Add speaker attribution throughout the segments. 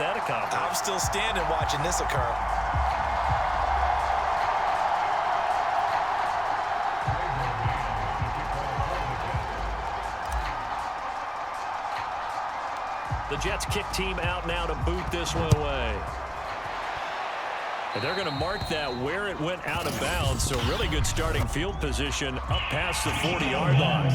Speaker 1: that accomplished.
Speaker 2: I'm still standing watching this occur.
Speaker 1: The Jets kick team out now to boot this one away. And they're going to mark that where it went out of bounds. So really good starting field position up past the 40-yard line.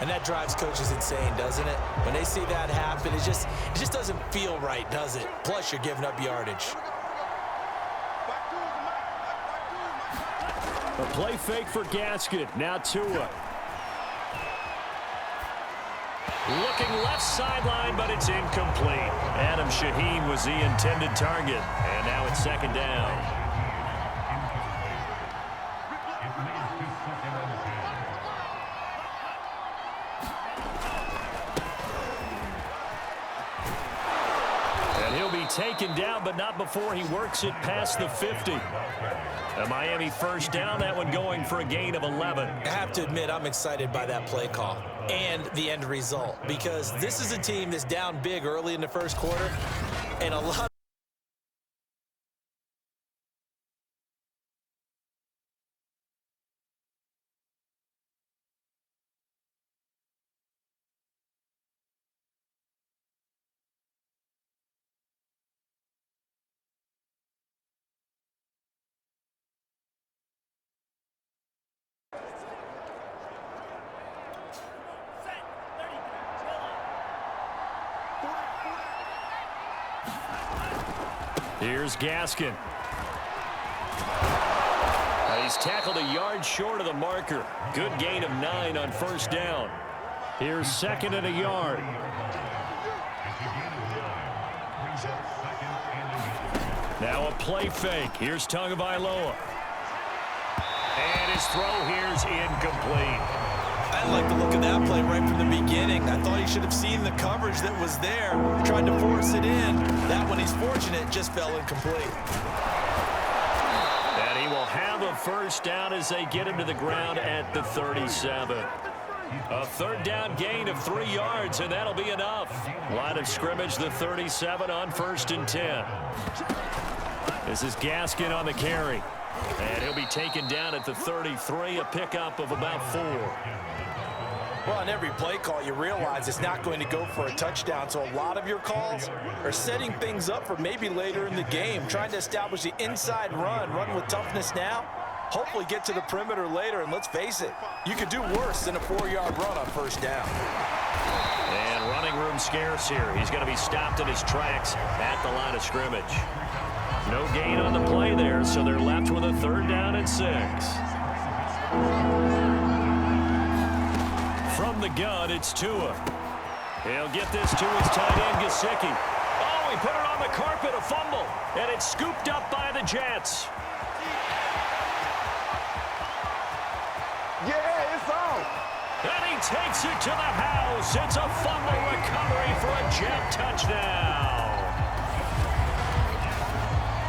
Speaker 2: And that drives coaches insane, doesn't it? When they see that happen, it just doesn't feel right, does it? Plus, you're giving up yardage.
Speaker 1: A play fake for Gaskin. Now Tua. Looking left sideline, but it's incomplete. Adam Shaheen was the intended target. And now it's second down. And he'll be taken down, but not before he works it past the 50. A Miami first down, that one going for a gain of 11.
Speaker 2: I have to admit, I'm excited by that play call and the end result, because this is a team that's down big early in the first quarter, and a lot
Speaker 1: Here's Gaskin. He's tackled a yard short of the marker. Good gain of 9 on first down. Here's second and a yard. Now a play fake. Here's Tagovailoa. And his throw here's incomplete.
Speaker 2: I like the look of that play right from the beginning. I thought he should have seen the coverage that was there, tried to force it in. That one, he's fortunate, just fell incomplete.
Speaker 1: And he will have a first down as they get him to the ground at the 37. A third down gain of 3 yards, and that'll be enough. Line of scrimmage, the 37 on 1st and 10. This is Gaskin on the carry. And he'll be taken down at the 33, a pickup of about 4.
Speaker 2: Well, on every play call, you realize it's not going to go for a touchdown. So a lot of your calls are setting things up for maybe later in the game, trying to establish the inside run with toughness now, hopefully get to the perimeter later. And let's face it, you could do worse than a 4-yard run on first down.
Speaker 1: And running room scarce here. He's going to be stopped in his tracks at the line of scrimmage. No gain on the play there, so they're left with a 3rd down and 6. From the gun, it's Tua. He'll get this to his tight end, Gesicki. Oh, he put it on the carpet, a fumble, and it's scooped up by the Jets.
Speaker 3: Yeah, it's on.
Speaker 1: And he takes it to the house. It's a fumble recovery for a Jet touchdown.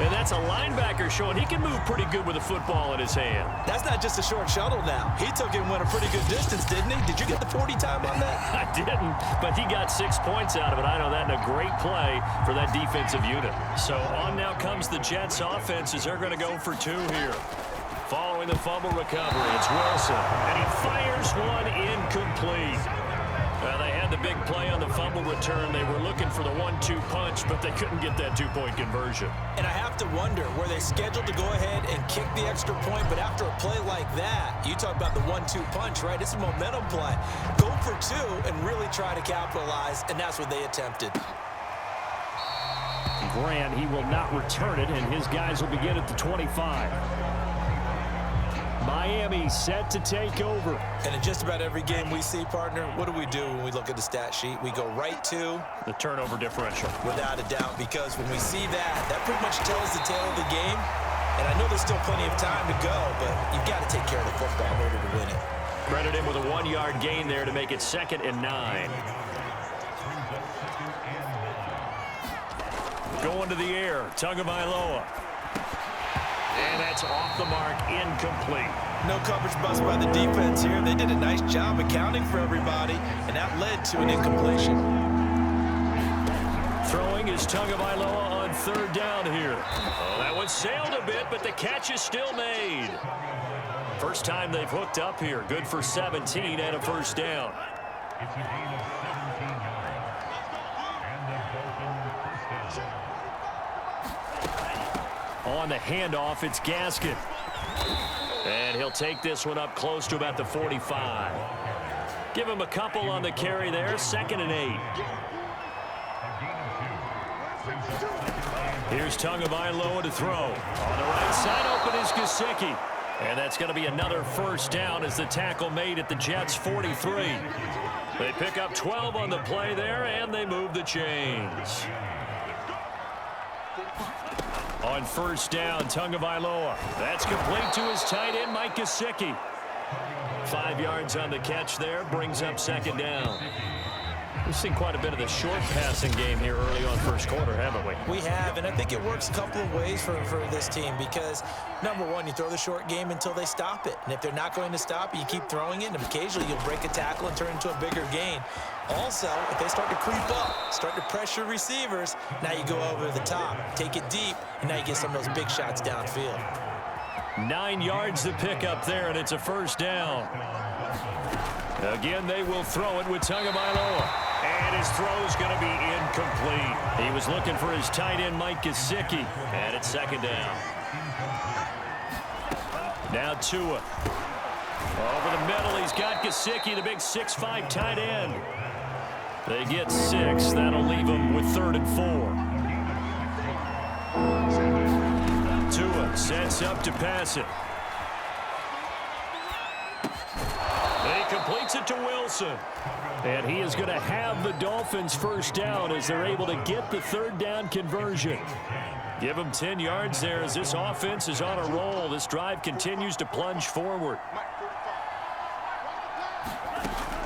Speaker 1: And that's a linebacker showing he can move pretty good with a football in his hand.
Speaker 2: That's not just a short shuttle now. He took it and went a pretty good distance, didn't he? Did you get the 40 time on that?
Speaker 1: I didn't, but he got 6 points out of it. I know that, and a great play for that defensive unit. So on now comes the Jets offense as they're going to go for 2 here. Following the fumble recovery, it's Wilson, and he fires one incomplete. They had the big play on the fumble return. They were looking for the 1-2 punch, but they couldn't get that 2-point conversion.
Speaker 2: And I have to wonder, were they scheduled to go ahead and kick the extra point? But after a play like that, you talk about the 1-2 punch, right? It's a momentum play. Go for 2 and really try to capitalize, and that's what they attempted.
Speaker 1: Grant, he will not return it, and his guys will begin at the 25. Miami set to take over.
Speaker 2: And in just about every game we see, partner, what do we do when we look at the stat sheet? We go right to
Speaker 1: the turnover differential.
Speaker 2: Without a doubt, because when we see that, that pretty much tells the tale of the game. And I know there's still plenty of time to go, but you've got to take care of the football in order to win it.
Speaker 1: Credit him with a 1-yard gain there to make it 2nd and 9. Going to the air, Tagovailoa. And that's off the mark, incomplete.
Speaker 2: No coverage bust by the defense here. They did a nice job accounting for everybody, and that led to an incompletion.
Speaker 1: Throwing is Tagovailoa on third down here. Oh, that one sailed a bit, but the catch is still made. First time they've hooked up here. Good for 17 and a first down.
Speaker 3: It's a gain of 17 yards. And the Dolphins first down.
Speaker 1: On the handoff, it's Gaskin. And he'll take this one up close to about the 45. Give him a couple on the carry there. 2nd and 8. Here's Tagovailoa to throw. On the right side, open is Gesicki. And that's going to be another first down as the tackle made at the Jets' 43. They pick up 12 on the play there, and they move the chains. On first down, Tagovailoa. That's complete to his tight end, Mike Gesicki. 5 yards on the catch there, brings up 2nd down. We've seen quite a bit of the short passing game here early on first quarter, haven't we?
Speaker 2: We have, and I think it works a couple of ways for this team because, number one, you throw the short game until they stop it. And if they're not going to stop it, you keep throwing it, and occasionally you'll break a tackle and turn it into a bigger gain. Also, if they start to creep up, start to pressure receivers, now you go over the top, take it deep, and now you get some of those big shots downfield.
Speaker 1: 9 yards to pick up there, and it's a first down. Again, they will throw it with Tagovailoa. And his throw is going to be incomplete. He was looking for his tight end, Mike Gesicki. And it's 2nd down. Now Tua. Over the middle, he's got Gesicki, the big 6'5" tight end. They get 6. That'll leave them with 3rd and 4. Tua sets up to pass it. He completes it to Wilson. And he is going to have the Dolphins first down as they're able to get the 3rd down conversion. Give them 10 yards there as this offense is on a roll. This drive continues to plunge forward.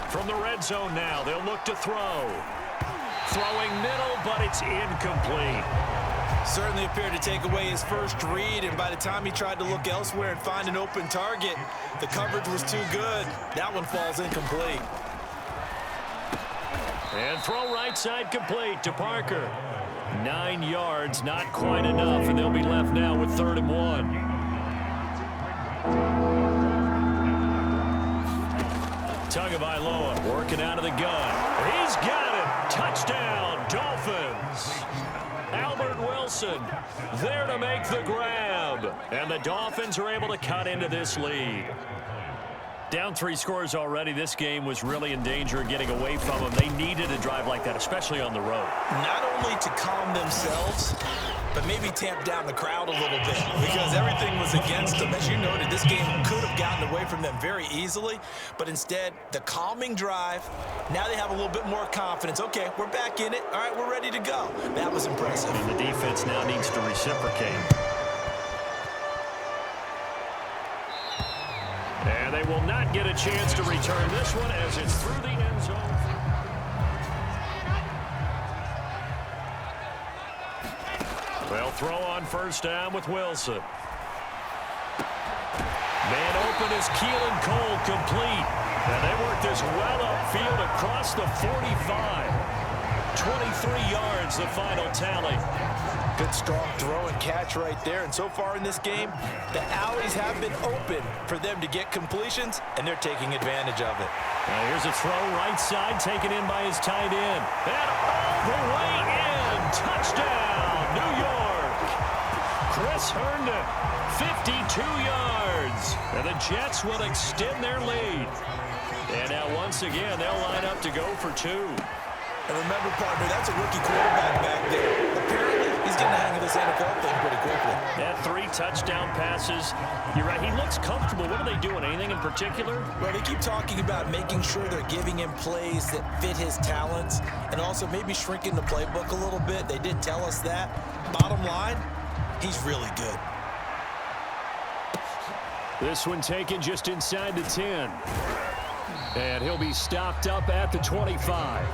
Speaker 1: From the red zone now, they'll look to throw. Throwing middle, but it's incomplete.
Speaker 2: Certainly appeared to take away his first read, and by the time he tried to look elsewhere and find an open target, the coverage was too good. That one falls incomplete.
Speaker 1: And throw right side complete to Parker. 9 yards, not quite enough, and they'll be left now with 3rd and 1. Tagovailoa working out of the gun. He's got it. Touchdown, Dolphins. Albert Wilson there to make the grab. And the Dolphins are able to cut into this lead. Down 3 scores already. This game was really in danger of getting away from them. They needed a drive like that, especially on the road.
Speaker 2: Not only to calm themselves, but maybe tamp down the crowd a little bit because everything was against them. As you noted, this game could have gotten away from them very easily, but instead, the calming drive, now they have a little bit more confidence. Okay, we're back in it. All right, we're ready to go. That was impressive.
Speaker 1: And the defense now needs to reciprocate. And they will not get a chance to return this one as it's through the end zone. They'll throw on first down with Wilson. Man open is Keelan Cole, complete. And they work this well upfield across the 45. 23 yards, the final tally.
Speaker 2: Good strong throw and catch right there. And so far in this game, the alleys have been open for them to get completions, and they're taking advantage of it.
Speaker 1: Now here's a throw right side, taken in by his tight end. And all the way in. Touchdown, New York. Chris Herndon, 52 yards. And the Jets will extend their lead. And now once again, they'll line up to go for 2.
Speaker 2: And remember, partner, that's a rookie quarterback back there. Apparently, he's getting the hang of this NFL thing pretty quickly.
Speaker 1: Yeah, 3 touchdown passes. You're right, he looks comfortable. What are they doing? Anything in particular?
Speaker 2: Well, they keep talking about making sure they're giving him plays that fit his talents and also maybe shrinking the playbook a little bit. They did tell us that. Bottom line, he's really good.
Speaker 1: This one taken just inside the 10. And he'll be stopped up at the 25.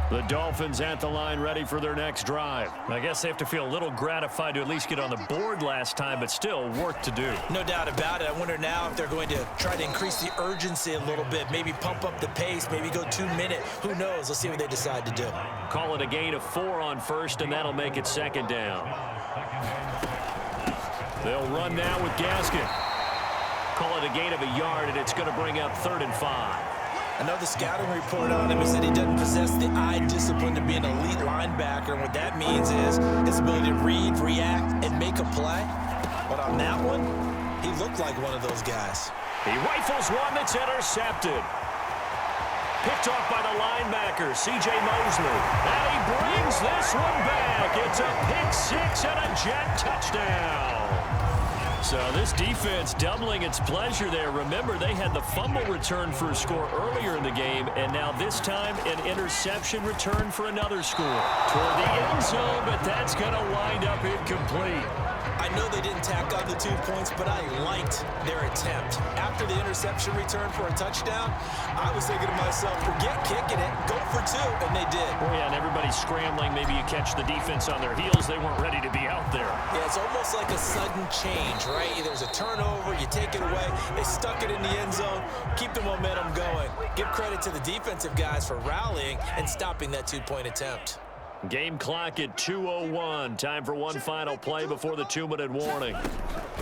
Speaker 1: The Dolphins at the line ready for their next drive. I guess they have to feel a little gratified to at least get on the board last time, but still work to do.
Speaker 2: No doubt about it. I wonder now if they're going to try to increase the urgency a little bit, maybe pump up the pace, maybe go 2 minute. Who knows? Let's see what they decide to do.
Speaker 1: Call it a gain of 4 on first, and that'll make it second down. They'll run now with Gaskin. Call it a gain of a yard, and it's going to bring up 3rd and 5.
Speaker 2: I know the scouting report on him is that he doesn't possess the eye discipline to be an elite linebacker. And what that means is his ability to read, react, and make a play. But on that one, he looked like one of those guys.
Speaker 1: He rifles one that's intercepted. Picked off by the linebacker, C.J. Mosley. And he brings this one back. It's a pick 6 and a Jet touchdown. So this defense doubling its pleasure there. Remember, they had the fumble return for a score earlier in the game, and now this time an interception return for another score. Toward the end zone, but that's going to wind up incomplete.
Speaker 2: I know they didn't tack on the 2 points, but I liked their attempt. After the interception return for a touchdown, I was thinking to myself, forget kicking it, go for 2, and they did.
Speaker 1: Oh, yeah, and everybody's scrambling. Maybe you catch the defense on their heels. They weren't ready to be out there.
Speaker 2: Yeah, it's almost like a sudden change, right? There's a turnover, you take it away, they stuck it in the end zone, keep the momentum going. Give credit to the defensive guys for rallying and stopping that 2-point attempt.
Speaker 1: Game clock at 2:01. Time for one final play before the 2-minute warning.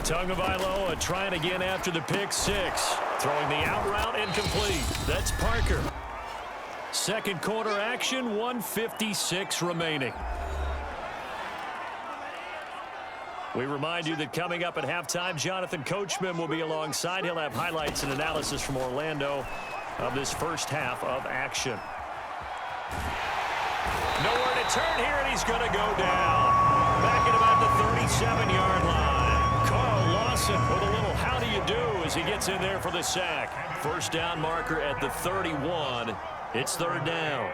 Speaker 1: Tagovailoa trying again after the pick 6. Throwing the out route incomplete. That's Parker. Second quarter action, 1:56 remaining. We remind you that coming up at halftime, Jonathan Coachman will be alongside. He'll have highlights and analysis from Orlando of this first half of action. Nowhere to turn here, and he's going to go down. Back at about the 37-yard line. Carl Lawson with a little how do you do as he gets in there for the sack. First down marker at the 31. It's 3rd down.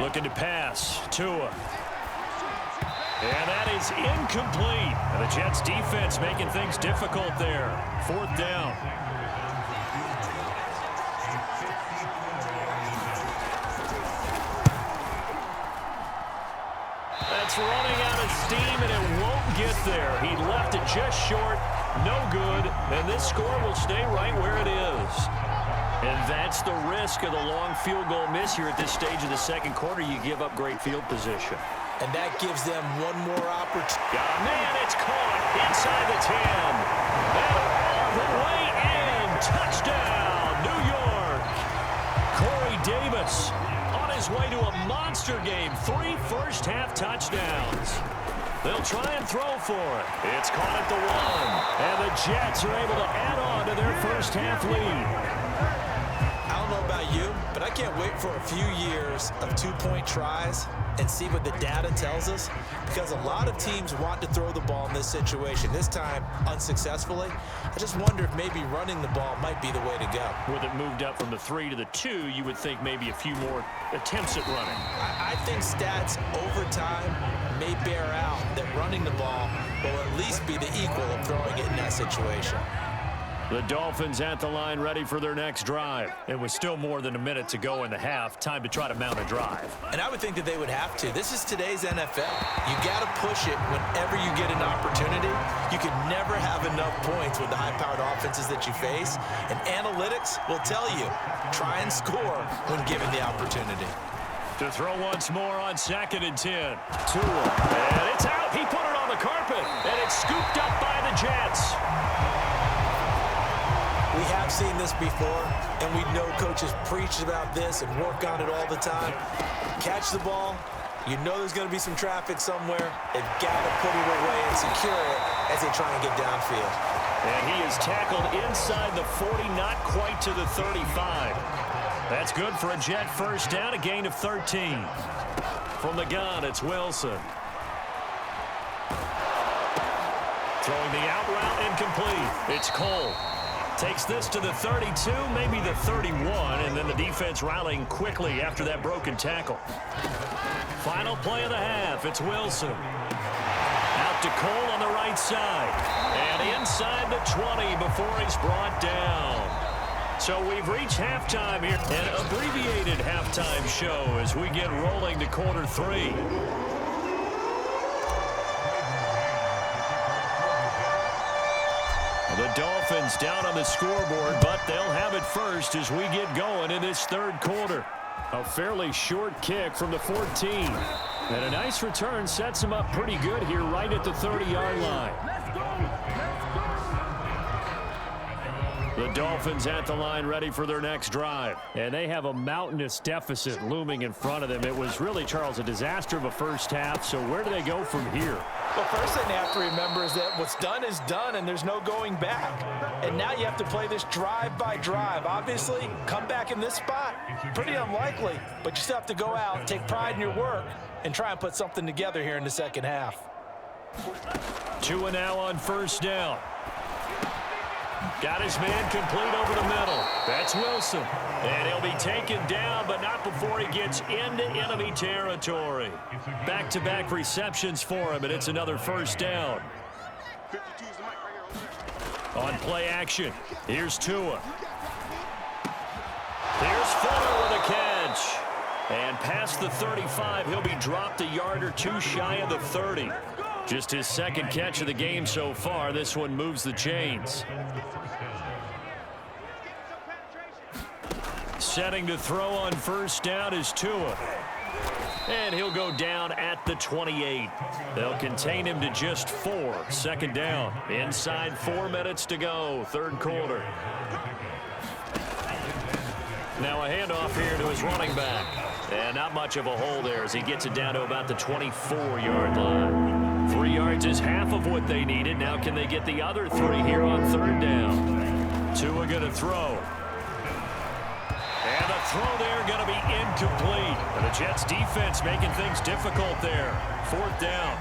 Speaker 1: Looking to pass. Tua. And that is incomplete. And the Jets defense making things difficult there. 4th down. That's running out of steam, and it won't get there. He left it just short. No good. And this score will stay right where it is. And that's the risk of the long field goal miss here at this stage of the second quarter. You give up great field position.
Speaker 2: And that gives them one more opportunity.
Speaker 1: Man, it's caught inside the 10. And all the way in. Touchdown, New York. Corey Davis on his way to a monster game. 3 first-half touchdowns. They'll try and throw for it. It's caught at the 1. And the Jets are able to add on to their first-half lead.
Speaker 2: I don't know about you, but I can't wait for a few years of 2-point tries and see what the data tells us, because a lot of teams want to throw the ball in this situation. This time, unsuccessfully. I just wonder if maybe running the ball might be the way to go.
Speaker 1: With it moved up from the 3 to the 2, you would think maybe a few more attempts at running.
Speaker 2: I think stats over time may bear out that running the ball will at least be the equal of throwing it in that situation.
Speaker 1: The Dolphins at the line ready for their next drive. It was still more than a minute to go in the half. Time to try to mount a drive.
Speaker 2: And I would think that they would have to. This is today's NFL. You got to push it whenever you get an opportunity. You can never have enough points with the high-powered offenses that you face. And analytics will tell you, try and score when given the opportunity.
Speaker 1: To throw once more on 2nd and 10. Tua. And it's out. He put it on the carpet. And it's scooped up by the Jets.
Speaker 2: We have seen this before, and we know coaches preach about this and work on it all the time. Catch the ball. You know there's going to be some traffic somewhere. They've got to put it away and secure it as they try and get downfield.
Speaker 1: And he is tackled inside the 40, not quite to the 35. That's good for a Jet first down, a gain of 13. From the gun, it's Wilson. Throwing the out route incomplete. It's Cole. Takes this to the 32, maybe the 31, and then the defense rallying quickly after that broken tackle. Final play of the half, it's Wilson. Out to Cole on the right side. And inside the 20 before he's brought down. So we've reached halftime here, an abbreviated halftime show as we get rolling to quarter 3. The Dolphins down on the scoreboard, but they'll have it first as we get going in this third quarter. A fairly short kick from the 14. And a nice return sets them up pretty good here right at the 30-yard line. The Dolphins at the line ready for their next drive. And they have a mountainous deficit looming in front of them. It was really, Charles, a disaster of a first half. So where do they go from here?
Speaker 2: Well, first thing you have to remember is that what's done is done, and there's no going back. And now you have to play this drive by drive. Obviously, come back in this spot, pretty unlikely. But you still have to go out, take pride in your work, and try and put something together here in the second half.
Speaker 1: 2 and now on first down. Got his man complete over the middle. That's Wilson. And he'll be taken down, but not before he gets into enemy territory. Back-to-back receptions for him, and it's another first down. On play action, here's Tua. Here's Fuller with a catch. And past the 35, he'll be dropped a yard or two shy of the 30. Just his second catch of the game so far. This one moves the chains. Setting to throw on first down is Tua. And he'll go down at the 28. They'll contain him to just 4. Second down. Inside 4 minutes to go. Third quarter. Now a handoff here to his running back. And not much of a hole there as he gets it down to about the 24-yard line. 3 yards is half of what they needed. Now can they get the other 3 here on third down? Tua going to throw. And the throw there going to be incomplete. And the Jets defense making things difficult there. Fourth down.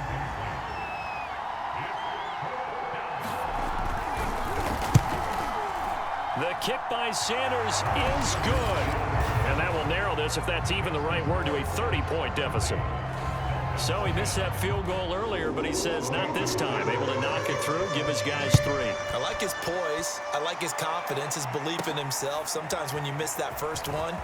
Speaker 1: The kick by Sanders is good. And that will narrow this, if that's even the right word, to a 30-point deficit. So he missed that field goal earlier, but he says not this time. Able to knock it through, give his guys 3.
Speaker 2: I like his poise. I like his confidence, his belief in himself. Sometimes when you miss that first one,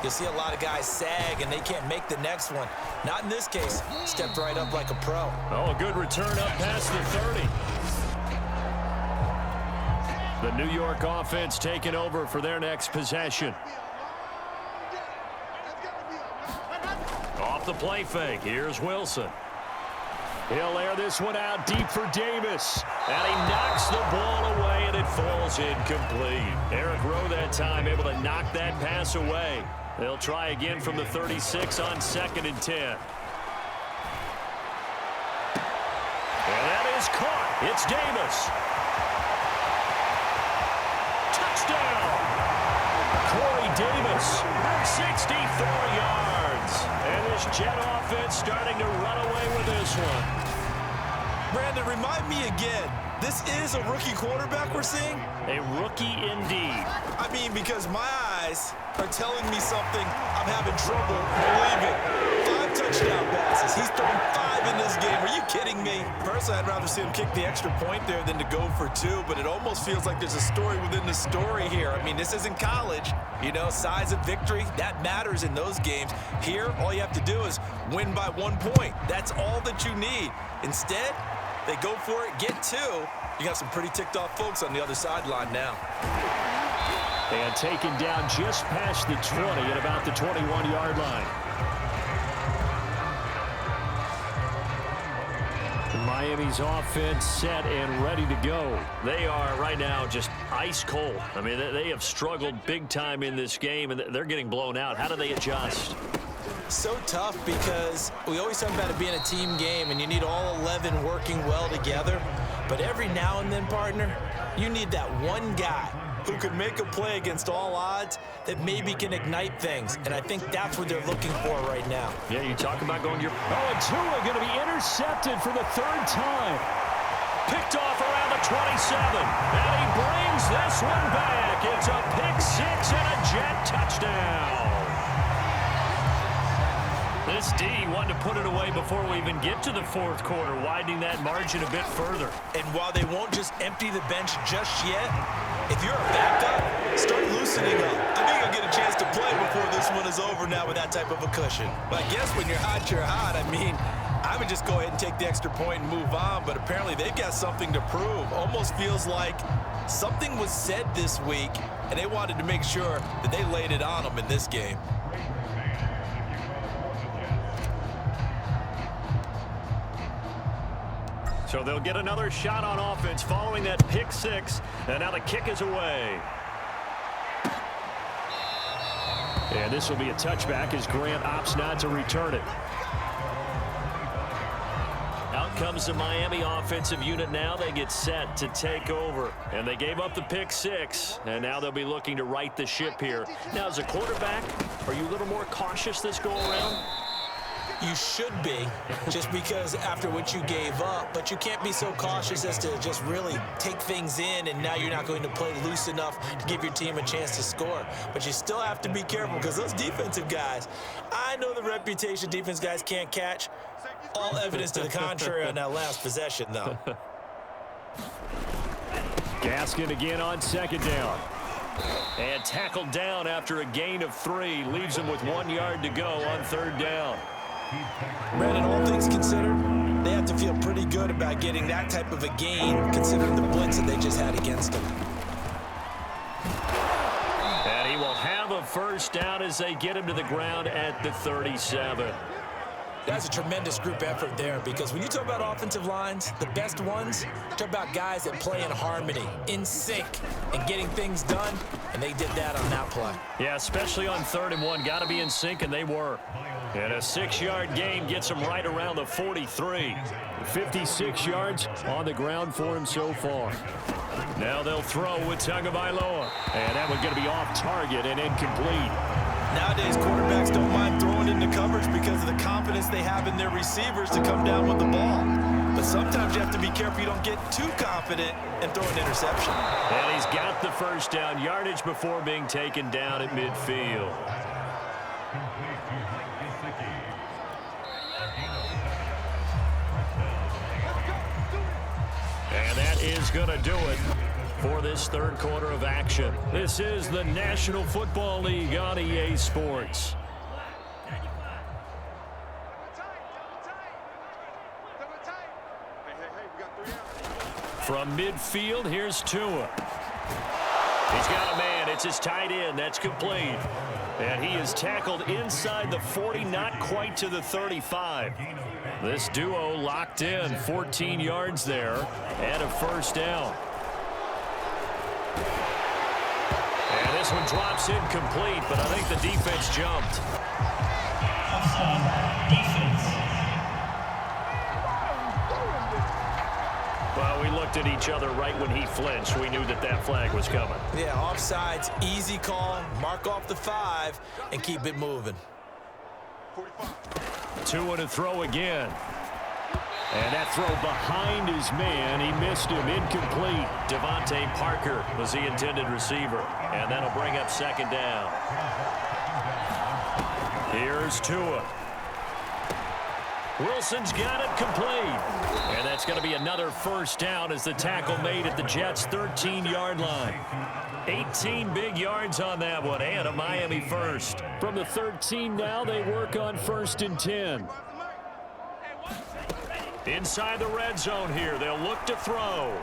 Speaker 2: you'll see a lot of guys sag and they can't make the next one. Not in this case. Stepped right up like a pro.
Speaker 1: Oh, a good return up past the 30. The New York offense taking over for their next possession. Off the play fake, here's Wilson. He'll air this one out deep for Davis. And he knocks the ball away, and it falls incomplete. Eric Rowe that time able to knock that pass away. They'll try again from the 36 on 2nd and 10. And that is caught. It's Davis. Touchdown! Corey Davis, 64 yards. And this Jet offense starting to run away with this one.
Speaker 2: Brandon, remind me again, this is a rookie quarterback we're seeing?
Speaker 1: A rookie indeed.
Speaker 2: I mean, because my eyes are telling me something I'm having trouble believing. 5 touchdown passes. He's thrown 5 in this game. Are you kidding me? Personally, I'd rather see him kick the extra point there than to go for 2, but it almost feels like there's a story within the story here. I mean, this isn't college. You know, size of victory, that matters in those games. Here, all you have to do is win by 1 point. That's all that you need. Instead, they go for it, get 2. You got some pretty ticked off folks on the other sideline now.
Speaker 1: And taken down just past the 20 at about the 21-yard line. Miami's offense set and ready to go. They are right now just ice cold. I mean, they have struggled big time in this game, and they're getting blown out. How do they adjust?
Speaker 2: So tough because we always talk about it being a team game, and you need all 11 working well together. But every now and then, partner, you need that one guy who can make a play against all odds that maybe can ignite things. And I think that's what they're looking for right now.
Speaker 1: Yeah, you talk about going your... Oh, and Tua going to be intercepted for the 3rd time. Picked off around the 27. And he brings this one back. It's a pick 6 and a Jet touchdown. This D wanted to put it away before we even get to the 4th quarter, widening that margin a bit further.
Speaker 2: And while they won't just empty the bench just yet, if you're a backup, start loosening loosening up. I think he'll get a chance to play before this one is over now with that type of a cushion. But I guess when you're hot, you're hot. I mean, I would just go ahead and take the extra point and move on, but apparently they've got something to prove. Almost feels like something was said this week, and they wanted to make sure that they laid it on them in this game.
Speaker 1: So they'll get another shot on offense following that pick six, and now the kick is away. And this will be a touchback as Grant opts not to return it. Out comes the Miami offensive unit now. They get set to take over. And they gave up the pick six, and now they'll be looking to right the ship here. Now, as a quarterback, are you a little more cautious this go-around?
Speaker 2: You should be, just because after what you gave up, but you can't be so cautious as to just really take things in, and now you're not going to play loose enough to give your team a chance to score. But you still have to be careful, because those defensive guys, I know the reputation defense guys can't catch. All evidence to the contrary on that last possession, though.
Speaker 1: Gaskin again on second down. And tackled down after a gain of 3. Leaves him with 1 yard to go on third down.
Speaker 2: Brandon, all things considered, they have to feel pretty good about getting that type of a gain, considering the blitz that they just had against them.
Speaker 1: And he will have a first down as they get him to the ground at the 37.
Speaker 2: That's a tremendous group effort there, because when you talk about offensive lines, the best ones, talk about guys that play in harmony, in sync, and getting things done, and they did that on that play.
Speaker 1: Yeah, especially on 3rd and 1. Got to be in sync, and they were. And a 6-yard gain gets him right around the 43. 56 yards on the ground for him so far. Now they'll throw with Tagovailoa. And that one's going to be off target and incomplete.
Speaker 2: Nowadays, quarterbacks don't mind throwing into coverage because of the confidence they have in their receivers to come down with the ball. But sometimes you have to be careful you don't get too confident and throw an interception.
Speaker 1: And he's got the first down yardage before being taken down at midfield. And that is going to do it for this third quarter of action. This is the National Football League on EA Sports. From midfield, here's Tua. He's got a man. It's his tight end. That's complete. And he is tackled inside the 40, not quite to the 35. This duo locked in, 14 yards there, and a first down. And this one drops incomplete, but I think the defense jumped. Well, we looked at each other right when he flinched. We knew that that flag was coming.
Speaker 2: Yeah, offsides, easy call, mark off the 5, and keep it moving.
Speaker 1: 2 to throw again. And that throw behind his man. He missed him. Incomplete. Devontae Parker was the intended receiver. And that'll bring up second down. Here's Tua. Wilson's got it complete. And that's going to be another first down as the tackle made at the Jets' 13-yard line. 18 big yards on that one, and a Miami first. From the 13 now, they work on 1st and 10. Inside the red zone here, they'll look to throw.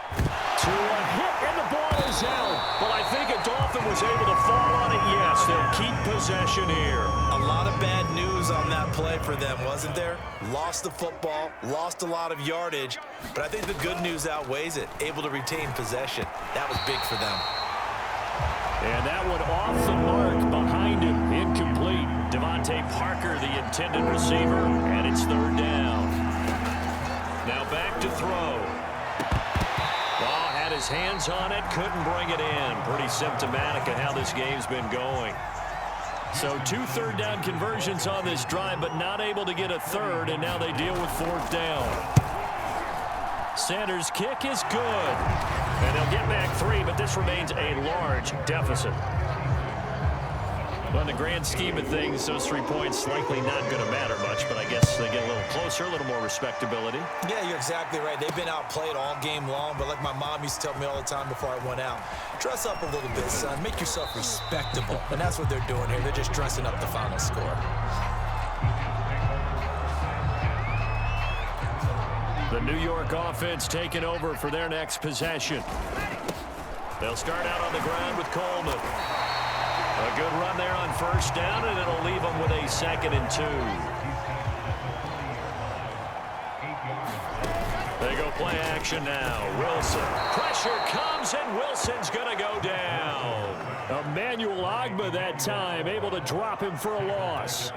Speaker 1: To a hit, and the ball is out. Well, I think a Dolphin was able to fall on it. Yes, they'll keep possession here.
Speaker 2: A lot of bad news on that play for them, wasn't there? Lost the football, lost a lot of yardage, but I think the good news outweighs it. Able to retain possession. That was big for them.
Speaker 1: And that one off the mark behind him. Incomplete. Devontae Parker, the intended receiver, and it's third down. Now back to throw. Ball had his hands on it, couldn't bring it in. Pretty symptomatic of how this game's been going. So 2 third-down conversions on this drive, but not able to get a third, and now they deal with 4th down. Sanders' kick is good. And they'll get back 3, but this remains a large deficit. Well, in the grand scheme of things, those 3 points likely not going to matter much, but I guess they get a little closer, a little more respectability.
Speaker 2: Yeah, you're exactly right. They've been outplayed all game long, but like my mom used to tell me all the time before I went out, dress up a little bit, son. Make yourself respectable. And that's what they're doing here. They're just dressing up the final score.
Speaker 1: The New York offense taking over for their next possession. They'll start out on the ground with Coleman. A good run there on first down, and it'll leave them with a 2nd and 2. They go play action now. Wilson. Pressure comes, and Wilson's going to go down. Emmanuel Ogbah that time, able to drop him for a loss.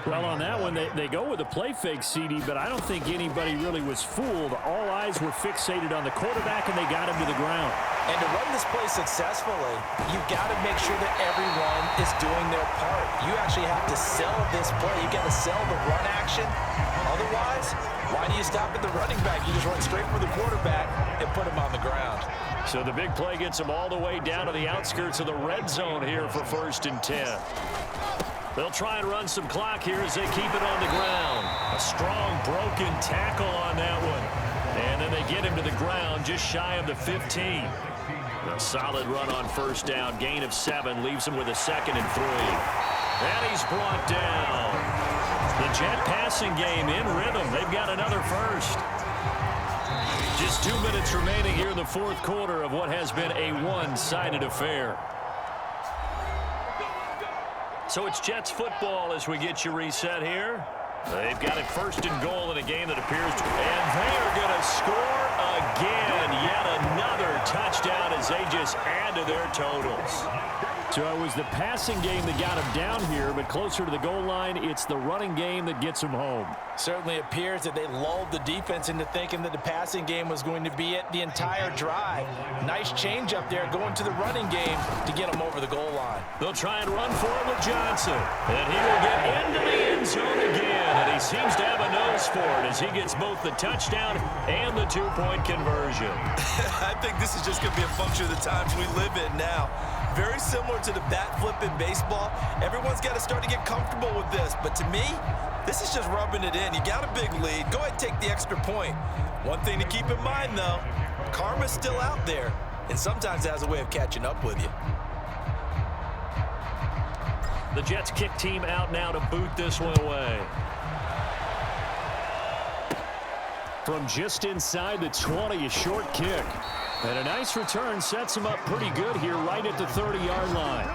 Speaker 4: Well, on that one, they go with a play fake, CD, but I don't think anybody really was fooled. All eyes were fixated on the quarterback, and they got him to the ground.
Speaker 2: And to run this play successfully, you've got to make sure that everyone is doing their part. You actually have to sell this play. You got to sell the run action. Otherwise, why do you stop at the running back? You just run straight for the quarterback and put him on the ground.
Speaker 1: So the big play gets them all the way down to the outskirts of the red zone here for 1st and 10. They'll try and run some clock here as they keep it on the ground. A strong broken tackle on that one. And then they get him to the ground just shy of the 15. A solid run on first down. Gain of 7 leaves him with a 2nd and 3. And he's brought down. The Jet passing game in rhythm. They've got another first. Just 2 minutes remaining here in the 4th quarter of what has been a one-sided affair. So it's Jets football as we get you reset here. They've got it 1st and goal in a game that appears to... And they are going to score again. Yet another touchdown as they just add to their totals.
Speaker 4: So it was the passing game that got him down here, but closer to the goal line, it's the running game that gets him home.
Speaker 2: Certainly appears that they lulled the defense into thinking that the passing game was going to be it the entire drive. Nice change up there going to the running game to get them over the goal line.
Speaker 1: They'll try and run for it with Johnson. And he will get into the end zone again. And he seems to have a nose for it as he gets both the touchdown and the 2-point conversion.
Speaker 2: I think this is just going to be a function of the times we live in now. Very similar to the bat flip in baseball. Everyone's got to start to get comfortable with this. But to me, this is just rubbing it in. You got a big lead. Go ahead and take the extra point. One thing to keep in mind, though, karma's still out there. And sometimes it has a way of catching up with you.
Speaker 1: The Jets kick team out now to boot this one away. From just inside the 20, a short kick. And a nice return sets him up pretty good here right at the 30-yard line.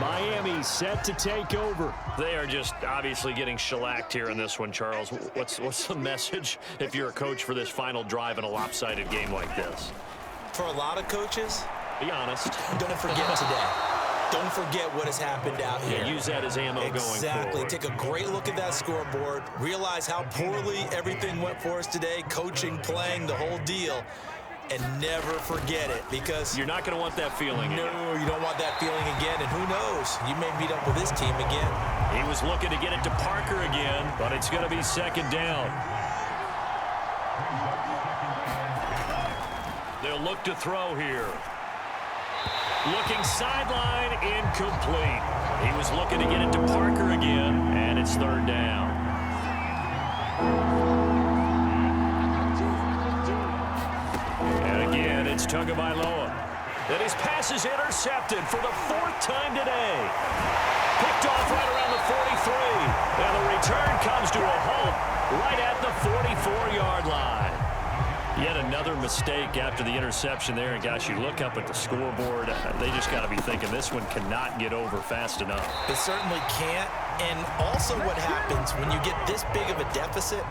Speaker 1: Miami set to take over. They are just obviously getting shellacked here in this one, Charles. What's the message if you're a coach for this final drive in a lopsided game like this?
Speaker 2: For a lot of coaches,
Speaker 1: be honest.
Speaker 2: Don't forget today. Don't forget what has happened out here.
Speaker 1: Yeah, use that as ammo going forward.
Speaker 2: Exactly. Take a great look at that scoreboard. Realize how poorly everything went for us today. Coaching, playing, the whole deal. And never forget it, because
Speaker 1: you're not going to want that feeling again.
Speaker 2: No, you don't want that feeling again. And who knows? You may meet up with this team again.
Speaker 1: He was looking to get it to Parker again, but it's going to be 2nd down. They'll look to throw here. Looking sideline, incomplete. He was looking to get it to Parker again, and it's 3rd down. And again, it's Tagovailoa. And his pass is intercepted for the 4th time today. Picked off right around the 43. And the return comes to a halt right at the 44-yard line. Yet another mistake after the interception there. And, gosh, you look up at the scoreboard. They just got to be thinking this one cannot get over fast enough.
Speaker 2: It certainly can't. And also what happens when you get this big of a deficit,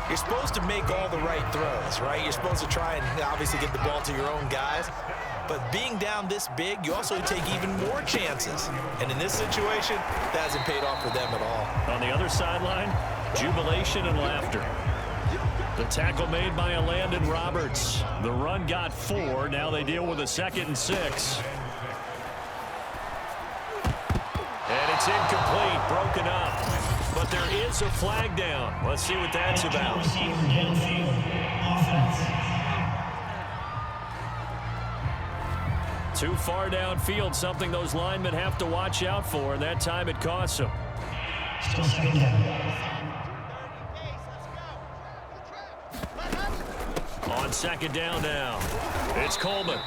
Speaker 2: you're supposed to make all the right throws, right? You're supposed to try and obviously get the ball to your own guys. But being down this big, you also take even more chances. And in this situation, that hasn't paid off for them at all.
Speaker 1: On the other sideline, jubilation and laughter. The tackle made by Landon Roberts. The run got 4. Now they deal with a 2nd and 6. And it's incomplete, broken up. But there is a flag down. Let's see what that's about. Too far downfield, something those linemen have to watch out for, and that time it costs them. On second down now, it's Coleman.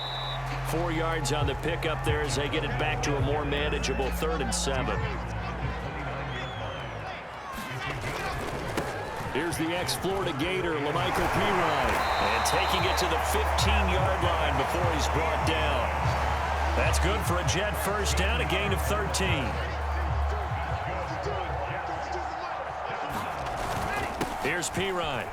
Speaker 1: 4 yards on the pickup there as they get it back to a more manageable 3rd and 7. Here's the ex-Florida Gator, Lamichael Pirine. And taking it to the 15-yard line before he's brought down. That's good for a Jet first down, a gain of 13. Here's Pirine.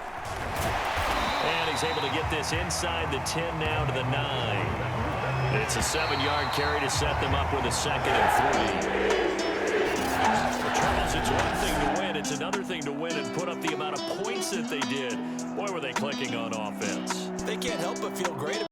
Speaker 1: And he's able to get this inside the 10 now to the 9. It's a 7-yard carry to set them up with a 2nd and 3. Charles, it's one thing to win. It's another thing to win and put up the amount of points that they did. Boy, were they clicking on offense.
Speaker 2: They can't help but feel great